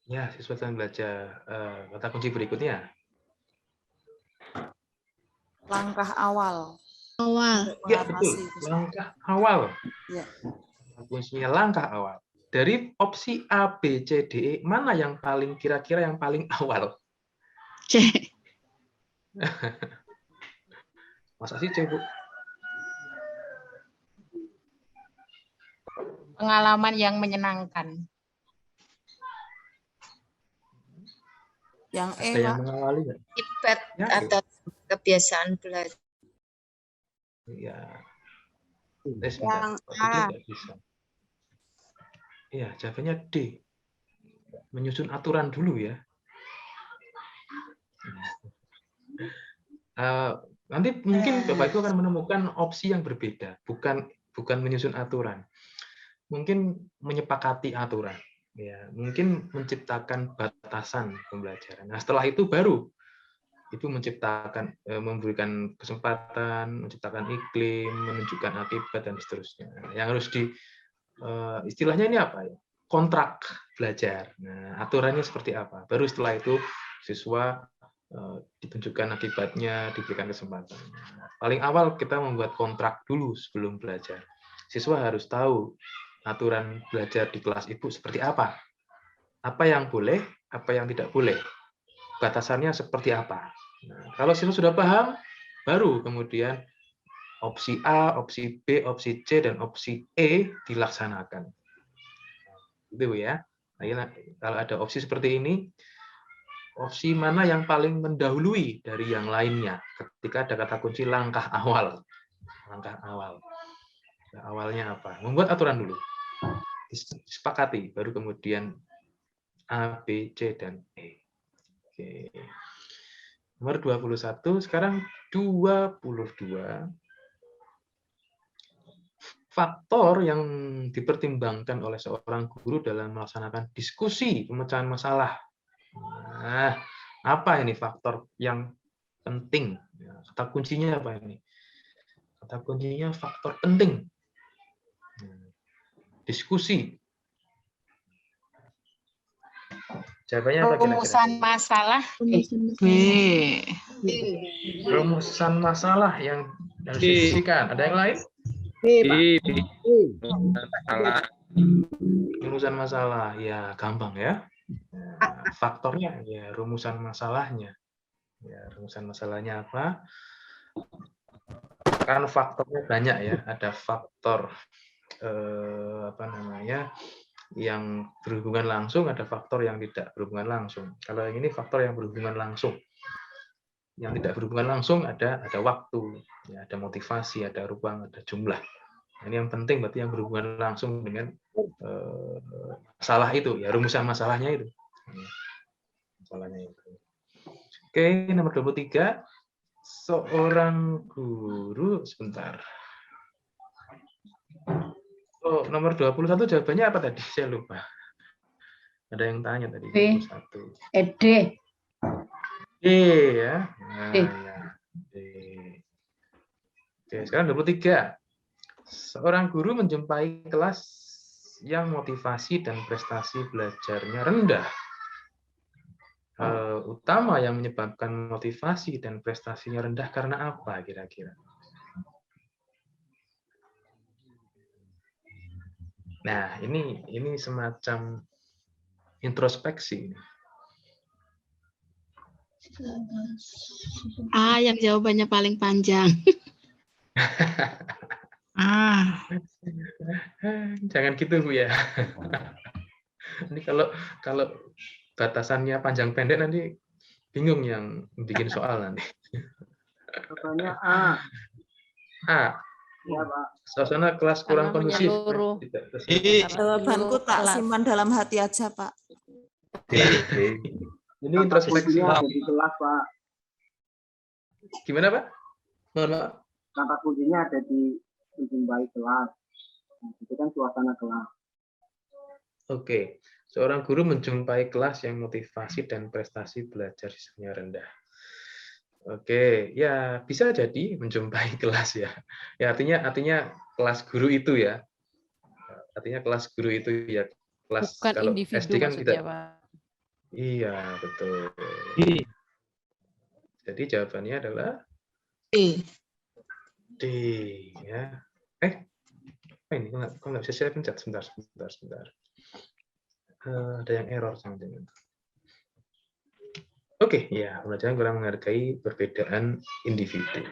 Ya, kesulitan belajar. Kata kunci berikutnya. Langkah awal. Ya, betul. Langkah awal. Ya. Kuncinya langkah awal. Dari opsi A, B, C, D, E, mana yang paling kira-kira yang paling awal? C. Masa sih C, Bu? Pengalaman yang menyenangkan. Yang E, Ada yang mengawali nggak? Akibat Ya, atas kebiasaan belajar. Ya. Yang A. Iya, jawabannya D. Menyusun aturan dulu ya. Nanti mungkin Bapak Ibu akan menemukan opsi yang berbeda, bukan menyusun aturan. Mungkin menyepakati aturan. Ya, mungkin menciptakan batasan pembelajaran. Nah, setelah itu baru itu menciptakan, memberikan kesempatan, menciptakan iklim, menunjukkan akibat dan seterusnya. Yang harus istilahnya ini apa ya? Kontrak belajar. Nah, aturannya seperti apa? Baru setelah itu siswa ditunjukkan akibatnya, diberikan kesempatan. Nah, paling awal kita membuat kontrak dulu sebelum belajar. Siswa harus tahu aturan belajar di kelas ibu seperti apa. Apa yang boleh, apa yang tidak boleh. Batasannya seperti apa. Nah, kalau siswa sudah paham, baru kemudian opsi A, opsi B, opsi C, dan opsi E dilaksanakan. Itu ya. Nah, kalau ada opsi seperti ini, opsi mana yang paling mendahului dari yang lainnya ketika ada kata kunci langkah awal. Langkah awal. Nah, awalnya apa? Membuat aturan dulu. Disepakati, baru kemudian A, B, C, dan E. Oke. Nomor 21, sekarang 22. Faktor yang dipertimbangkan oleh seorang guru dalam melaksanakan diskusi pemecahan masalah. Nah, apa ini faktor yang penting? Kata kuncinya apa ini? Kata kuncinya faktor penting. Diskusi. Jawabannya apa kira-kira? Rumusan masalah. B. Rumusan masalah yang harus didiskusikan. Ada yang lain? Salah. Rumusan masalah, ya gampang ya. Faktornya, ya rumusan masalahnya. Ya, rumusan masalahnya apa? Kan faktornya banyak ya. Ada faktor apa namanya yang berhubungan langsung, ada faktor yang tidak berhubungan langsung. Kalau yang ini faktor yang berhubungan langsung. Yang tidak berhubungan langsung ada waktu, ya, ada motivasi, ada ruang, ada jumlah. Ini yang penting berarti yang berhubungan langsung dengan masalah itu, ya rumusan masalahnya itu. Masalahnya itu. Oke, nomor 23. Seorang guru, sebentar. Oh, nomor 21 jawabannya apa tadi? Saya lupa. Ada yang tanya tadi. 21. D. D ya. Nah, ya. D. Oke, sekarang 23. Seorang guru menjumpai kelas yang motivasi dan prestasi belajarnya rendah. Hal utama yang menyebabkan motivasi dan prestasinya rendah karena apa kira-kira? Nah, ini semacam introspeksi. Yang jawabannya paling panjang. Jangan gitu Bu ya. Ini kalau batasannya panjang pendek nanti bingung yang bikin soal nanti. Jawabannya A. A. Ya, Pak. Suasana kelas kurang kondusif. Jawabanku tak simpan dalam hati aja, Pak. Ini introspeksi. Ada di kelas, Pak. Gimana, Pak? Mohon maaf. Kata kuncinya ada di menjumpai kelas. Nah, itu kan suasana kelas. Oke. Seorang guru menjumpai kelas yang motivasi dan prestasi belajar siswanya rendah. Oke, ya bisa jadi menjumpai kelas ya. Ya artinya kelas guru itu ya. Artinya kelas guru itu ya kelas. Bukan kalau SD kan kita. Pak. Iya betul. Jadi jawabannya adalah D ya. Ini kok nggak bisa saya pencet sebentar. Ada yang error sama dengan. Oke, ya pelajaran kurang menghargai perbedaan individu.